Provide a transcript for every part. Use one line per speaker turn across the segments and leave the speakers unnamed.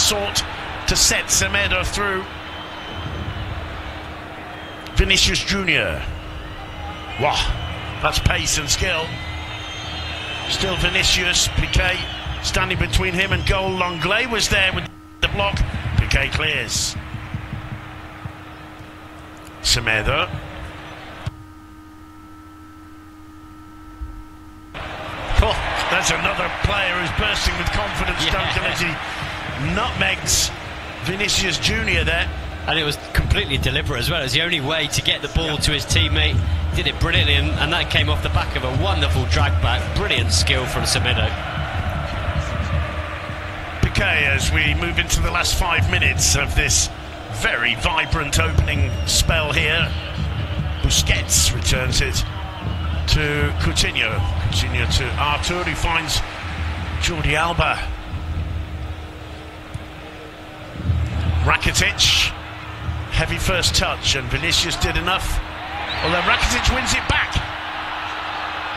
sought to set Semedo through. Vinicius Junior. Wow, that's pace and skill. Still Vinicius. Piqué standing between him and goal. Longley was there with the block. Piqué clears. Semedo. Oh, that's another player who's bursting with confidence, Duncan, as he nutmegs Vinicius Junior there.
And it was completely deliberate as well. It was the only way to get the ball to his teammate. He did it brilliantly, and that came off the back of a wonderful drag back. Brilliant skill from Semedo.
Piqué, as we move into the last 5 minutes of this very vibrant opening spell here. Busquets returns it to Coutinho. Coutinho to Artur, who finds Jordi Alba. Rakitic. Heavy first touch, and Vinicius did enough. Although Rakitic wins it back.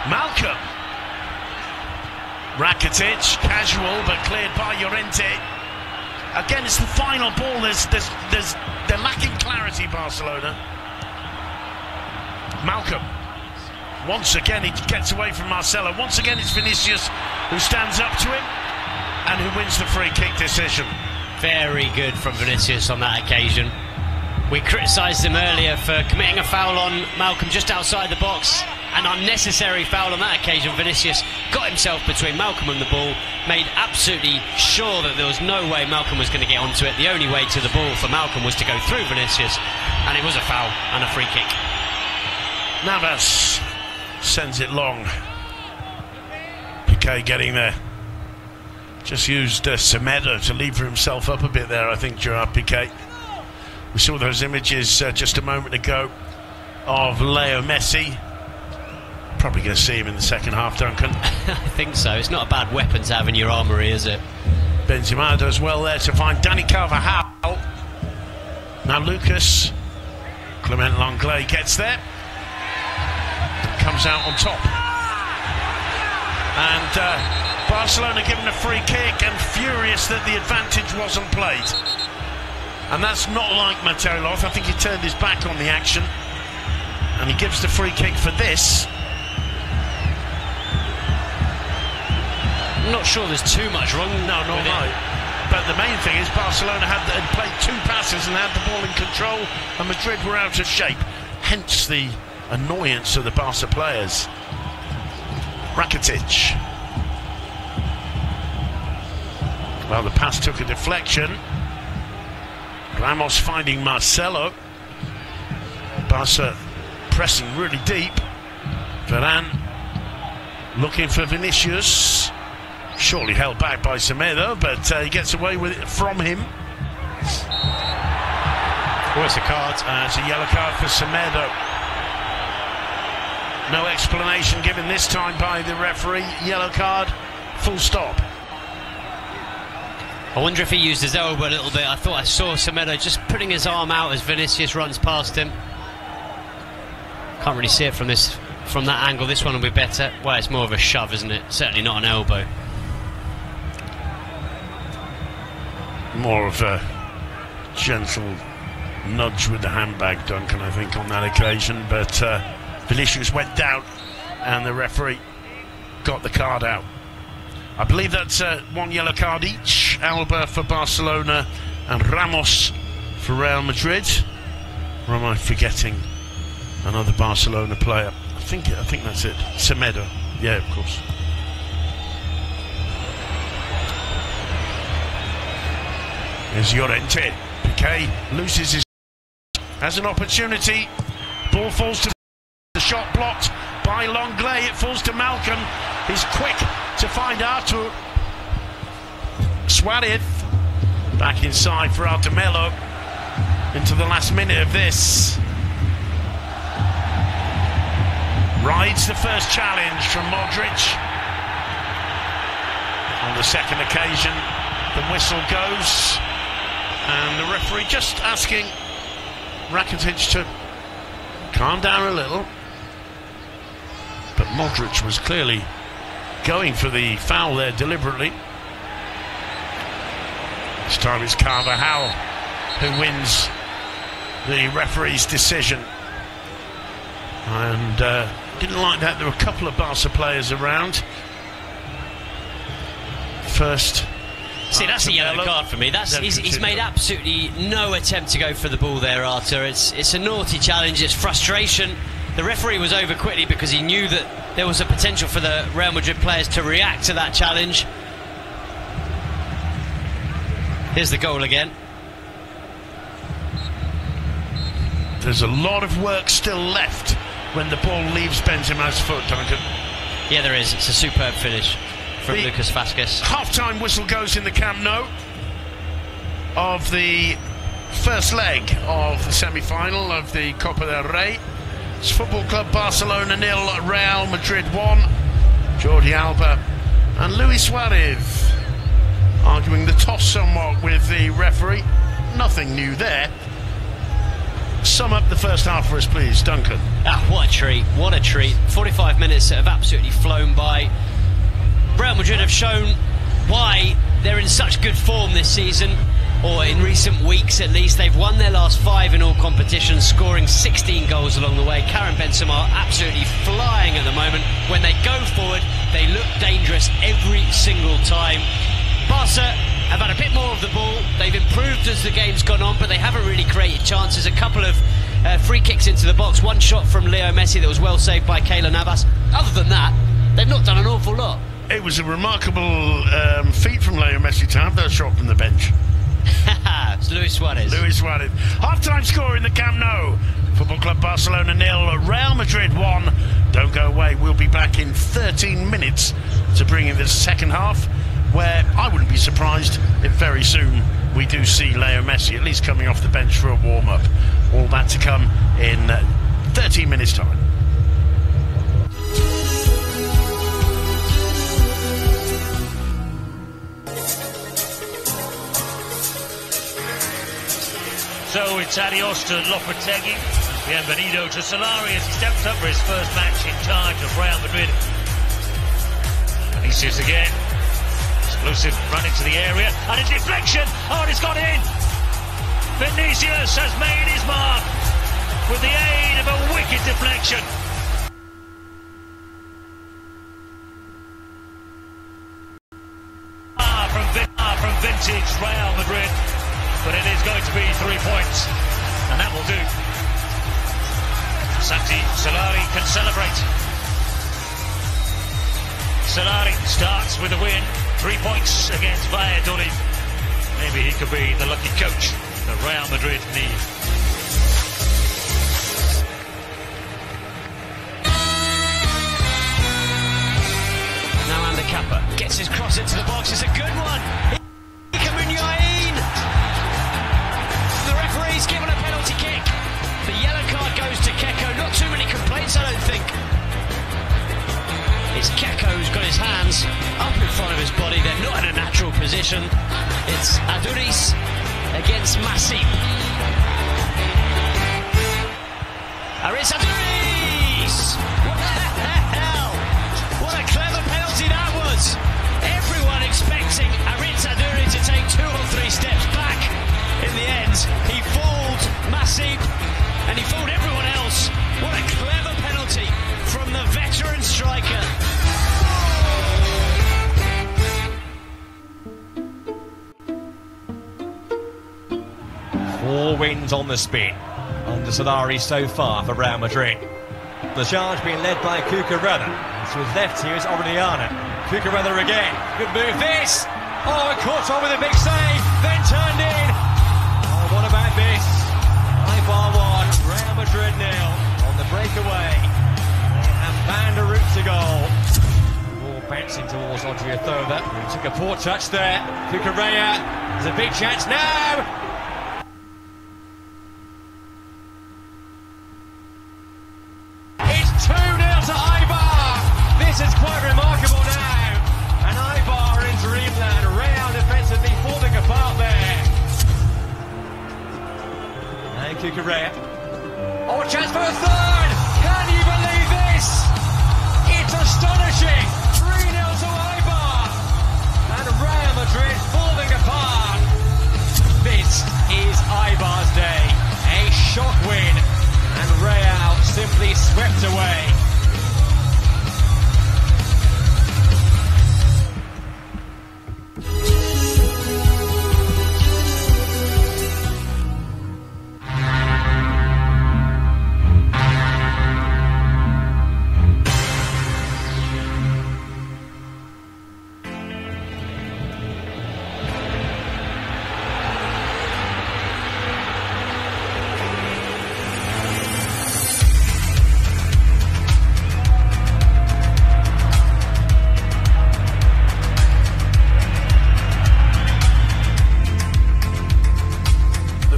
Malcolm. Rakitic, casual but cleared by Llorente. Again, it's the final ball. They're lacking clarity, Barcelona. Malcolm. Once again, he gets away from Marcelo. Once again, it's Vinicius who stands up to him and who wins the free kick decision.
Very good from Vinicius on that occasion. We criticised him earlier for committing a foul on Malcolm just outside the box. An unnecessary foul on that occasion. Vinicius got himself between Malcolm and the ball, made absolutely sure that there was no way Malcolm was going to get onto it. The only way to the ball for Malcolm was to go through Vinicius, and it was a foul and a free kick.
Navas sends it long. Piqué getting there. Just used Semedo to lever himself up a bit there, I think, Gerard Piqué. We saw those images just a moment ago of Leo Messi. Probably going to see him in the second half, Duncan.
I think so. It's not a bad weapon to have in your armoury, is it?
Benzema does well there to find Dani Carvajal. Now Lucas. Clement Lenglet gets there. Comes out on top. And Barcelona given a free kick and furious that the advantage wasn't played. And that's not like Mateo Loth. I think he turned his back on the action. And he gives the free kick for this.
I'm not sure there's too much wrong.
No, not right. But the main thing is Barcelona had played 2 passes and had the ball in control, and Madrid were out of shape. Hence the annoyance of the Barca players. Rakitic. Well, the pass took a deflection. Ramos finding Marcelo. Barca pressing really deep. Varane looking for Vinicius. Shortly held back by Semedo, but he gets away with it from him.
Oh, it's a card.
It's a yellow card for Semedo. No explanation given this time by the referee. Yellow card, full stop.
I wonder if he used his elbow a little bit. I thought I saw Semedo just putting his arm out as Vinicius runs past him. Can't really see it from that angle. This one will be better. Well, it's more of a shove, isn't it? Certainly not an elbow.
More of a gentle nudge with the handbag, Duncan, I think, on that occasion. But Vinicius went down and the referee got the card out. I believe that's 1 yellow card each. Alba for Barcelona and Ramos for Real Madrid. Or am I forgetting another Barcelona player? I think that's it. Semedo. Yeah, of course. There's Llorente. Piqué loses his... has an opportunity. Ball falls to... the shot blocked by Lenglet. It falls to Malcolm. He's quick to find Artur. Suarez back inside for Artemelo into the last minute of this. Rides the first challenge from Modric. On the second occasion, the whistle goes, and the referee just asking Rakitic to calm down a little. But Modric was clearly going for the foul there deliberately. This time it's Carvajal who wins the referee's decision. And didn't like that. There were a couple of Barca players around. First.
See, that's a yellow card for me. He's made absolutely no attempt to go for the ball there, Arthur. It's a naughty challenge. It's frustration. The referee was over quickly because he knew that there was a potential for the Real Madrid players to react to that challenge. Here's the goal again.
There's a lot of work still left when the ball leaves Benzema's foot, Duncan.
Yeah, there is. It's a superb finish from Lucas Vázquez.
Half-time whistle goes in the Camp Nou of the first leg of the semi-final of the Copa del Rey. It's Football Club Barcelona 0, Real Madrid 1. Jordi Alba and Luis Suarez arguing the toss somewhat with the referee. Nothing new there. Sum up the first half for us, please, Duncan.
What a treat, what a treat. 45 minutes that have absolutely flown by. Real Madrid have shown why they're in such good form this season, or in recent weeks at least. They've won their last 5 in all competitions, scoring 16 goals along the way. Karim Benzema absolutely flying at the moment. When they go forward, they look dangerous every single time. Barca have had a bit more of the ball. They've improved as the game's gone on, but they haven't really created chances. A couple of free kicks into the box, one shot from Leo Messi that was well saved by Keylor Navas. Other than that, they've not done an awful lot.
It was a remarkable feat from Leo Messi to have that shot from the bench.
It's Luis Suarez.
Luis Suarez. Half-time score in the Camp Nou. Football Club Barcelona 0, Real Madrid 1. Don't go away. We'll be back in 13 minutes to bring in the second half, where I wouldn't be surprised if very soon we do see Leo Messi at least coming off the bench for a warm-up. All that to come in 13 minutes' time.
So it's adios to Lopetegui, bienvenido to Solari as he steps up for his first match in charge of Real Madrid. Vinicius again, explosive run into the area, and a deflection, oh, and it's gone in! Vinicius has made his mark with the aid of a wicked deflection. From vintage Real Madrid. But it is going to be 3 points, and that will do. Santi Solari can celebrate. Solari starts with a win, 3 points against Valladolid. Maybe he could be the lucky coach that Real Madrid need.
Now Ander Kappa gets his cross into the box. It's a good one. He's given a penalty kick. The yellow card goes to Keko. Not too many complaints, I don't think. It's Keko who's got his hands up in front of his body. They're not in a natural position. It's Aduriz against Masip. Aritz Aduriz! What the hell? What a clever penalty that was. Everyone expecting Aritz Aduriz to take 2 or 3 steps back. In the end, he fooled Masip and he fooled everyone else. What a clever penalty from the veteran striker.
Four wins on the spin under Solari so far for Real Madrid. The charge being led by Cucurella. To his left here is Orellana. Cucurella again. Good move this. Oh, and caught on with a big save. Then turned in. What about this? Eibar 1, Real Madrid 0 on the breakaway. And found a route to goal. Ball bouncing towards Odriozola, who took a poor touch there. Cucurella, there's a big chance now. It's 2-0 to Eibar. This is quite remarkable now. And Eibar in dreamland. Real defensively falling apart there. And Cucurella. Oh, a chance for a third! Can you believe this? It's astonishing! 3-0 to Eibar! And Real Madrid falling apart. is Eibar's day. A shock win, and Real simply swept away.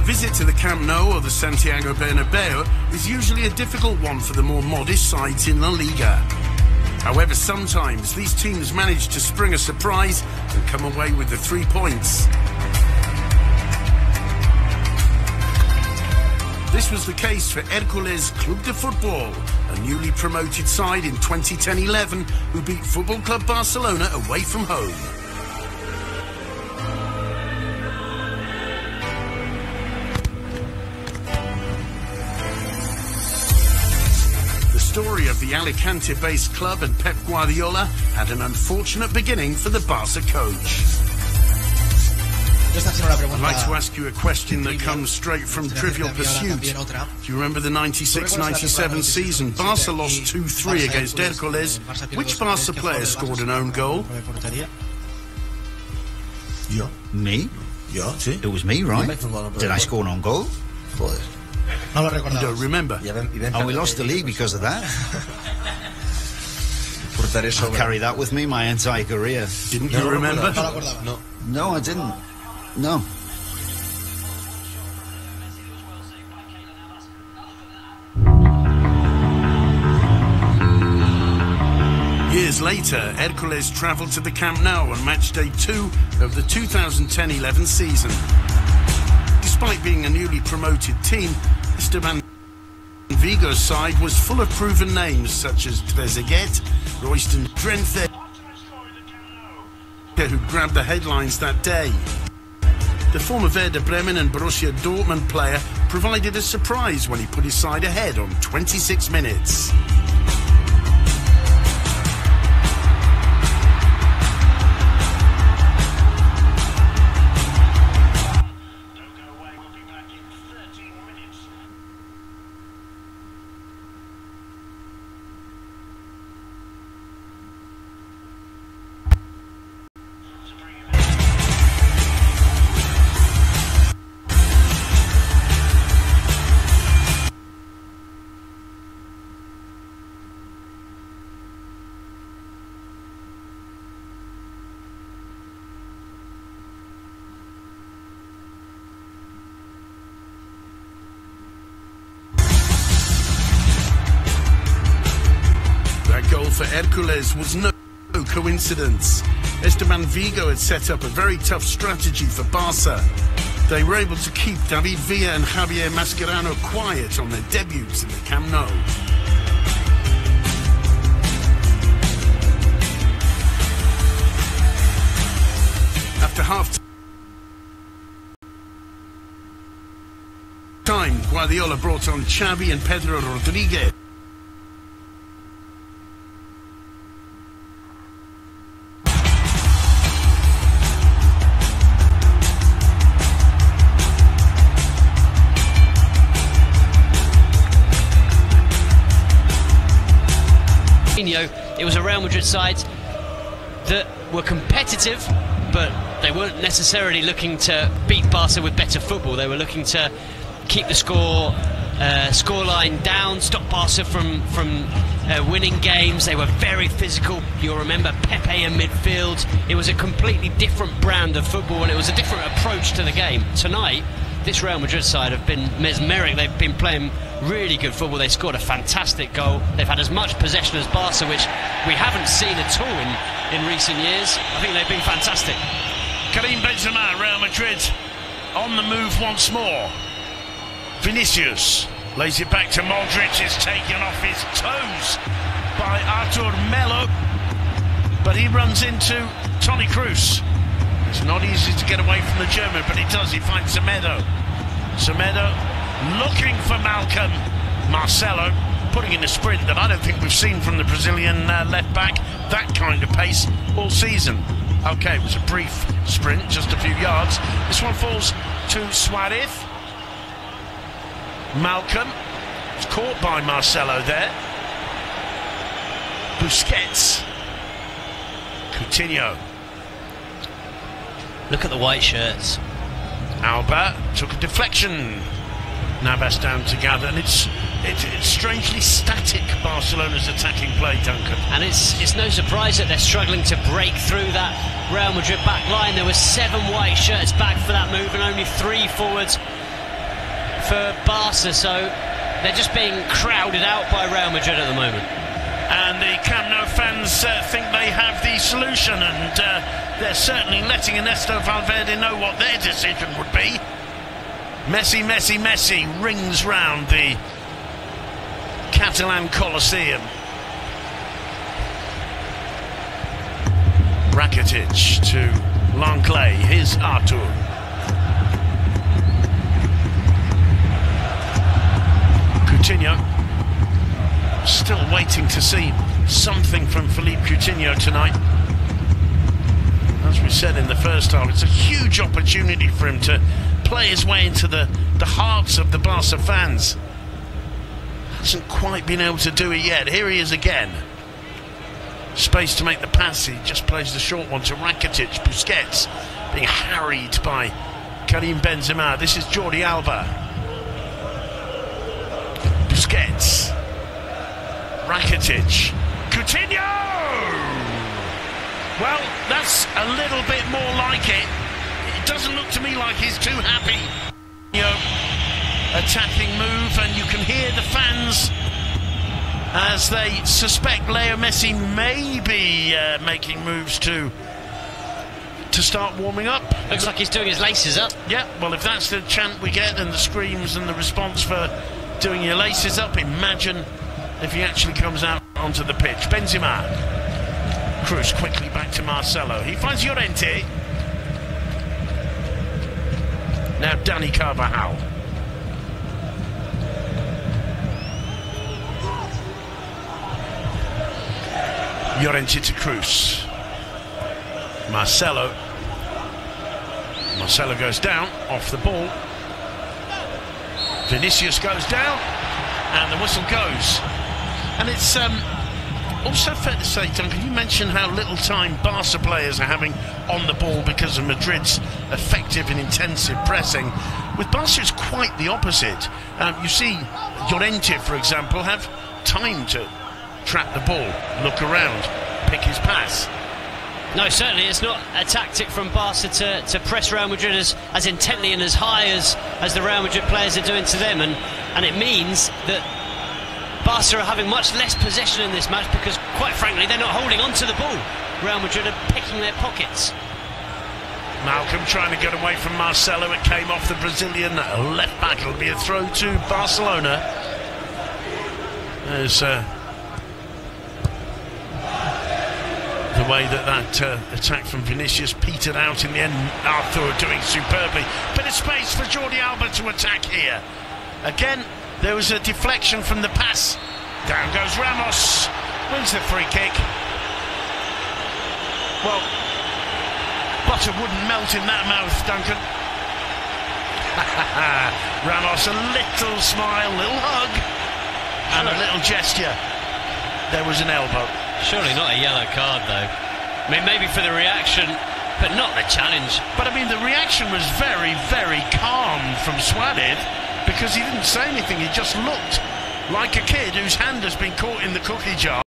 Visit to the Camp Nou or the Santiago Bernabeu is usually a difficult one for the more modest sides in La Liga. However, sometimes these teams manage to spring a surprise and come away with the 3 points. This was the case for Hércules Club de Football, a newly promoted side in 2010-11 who beat Football Club Barcelona away from home. The story of the Alicante-based club and Pep Guardiola had an unfortunate beginning for the Barca coach. I'd like to ask you a question that comes straight from Trivial Pursuit. Do you remember the 96-97 season? Barca lost 2-3 against Hércules. Which Barca player scored an own goal?
Me?
Yeah, sí.
It was me, right? Did I score an own goal?
No
you don't remember.
And we lost the league because of that. I'll carry that with me my entire career.
Didn't you remember?
No, I didn't. No.
Years later, Hércules travelled to the Camp Nou on match day 2 of the 2010-11 season. Despite being a newly promoted team, Esteban Vigo's side was full of proven names such as Trezeguet, Royston Drenthe, who grabbed the headlines that day. The former Werder Bremen and Borussia Dortmund player provided a surprise when he put his side ahead on 26 minutes. Goal for Hércules was no coincidence. Esteban Vigo had set up a very tough strategy for Barca. They were able to keep David Villa and Javier Mascherano quiet on their debuts in the Camp Nou. After half-time, Guardiola brought on Xavi and Pedro Rodriguez.
It was a Real Madrid side that were competitive, but they weren't necessarily looking to beat Barca with better football. They were looking to keep the scoreline down, stop Barca from winning games. They were very physical. You'll remember Pepe in midfield. It was a completely different brand of football, and it was a different approach to the game. Tonight, this Real Madrid side have been mesmeric. They've been playing really good football. They scored a fantastic goal. They've had as much possession as Barca, which we haven't seen at all in recent years. I think they've been fantastic.
Karim Benzema, Real Madrid, on the move once more. Vinicius lays it back to Modric. It's taken off his toes by Artur Melo, but he runs into Toni Kroos. It's not easy to get away from the German, but he does. He finds Semedo. Semedo looking for Malcolm. Marcelo putting in a sprint that I don't think we've seen from the Brazilian left back. That kind of pace all season. Okay, it was a brief sprint, just a few yards. This one falls to Suarez. Malcolm was caught by Marcelo there. Busquets. Coutinho.
Look at the white shirts.
Alba took a deflection. Navas down to gather, and it's strangely static, Barcelona's attacking play, Duncan.
And it's no surprise that they're struggling to break through that Real Madrid back line. There were 7 white shirts back for that move and only 3 forwards for Barca, so they're just being crowded out by Real Madrid at the moment.
And the Camp Nou fans think they have the solution, and they're certainly letting Ernesto Valverde know what their decision would be. Messi, Messi, Messi rings round the Catalan Colosseum. Rakitic to Langley. Here's Artur. Coutinho. Still waiting to see something from Philippe Coutinho tonight. As we said in the first half, it's a huge opportunity for him to play his way into the hearts of the Barca fans. Hasn't quite been able to do it yet. Here he is again. Space to make the pass. He just plays the short one to Rakitic. Busquets being harried by Karim Benzema. This is Jordi Alba. Busquets. Rakitic. Coutinho! Well, that's a little bit more like it. It doesn't look to me like he's too happy. You know, attacking move, and you can hear the fans as they suspect Leo Messi may be making moves to start warming up.
Looks like he's doing his laces up.
Yeah, well, if that's the chant we get and the screams and the response for doing your laces up, imagine if he actually comes out onto the pitch. Benzema. Cruz quickly back to Marcelo. He finds Llorente. Now Dani Carvajal. Llorente to Cruz. Marcelo. Marcelo goes down, off the ball. Vinicius goes down, and the whistle goes. And it's also fair to say, Duncan, you mentioned how little time Barca players are having on the ball because of Madrid's effective and intensive pressing. With Barca, it's quite the opposite. You see Llorente, for example, have time to trap the ball, look around, pick his pass.
No, certainly it's not a tactic from Barca to press Real Madrid as intently and as high as the Real Madrid players are doing to them, and it means that Barca are having much less possession in this match because, quite frankly, they're not holding on to the ball. Real Madrid are picking their pockets.
Malcolm trying to get away from Marcelo. It came off the Brazilian left back. It'll be a throw to Barcelona. There's the way that attack from Vinicius petered out in the end. Arthur doing superbly. Bit of space for Jordi Alba to attack here. Again, there was a deflection from the pass. Down goes Ramos. Wins the free kick. Well, butter wouldn't melt in that mouth, Duncan. Ramos, a little smile, little hug, and a little gesture. There was an elbow.
Surely not a yellow card, though. I mean, maybe for the reaction, but not the challenge.
But I mean, the reaction was very, very calm from Suarez because he didn't say anything. He just looked like a kid whose hand has been caught in the cookie jar.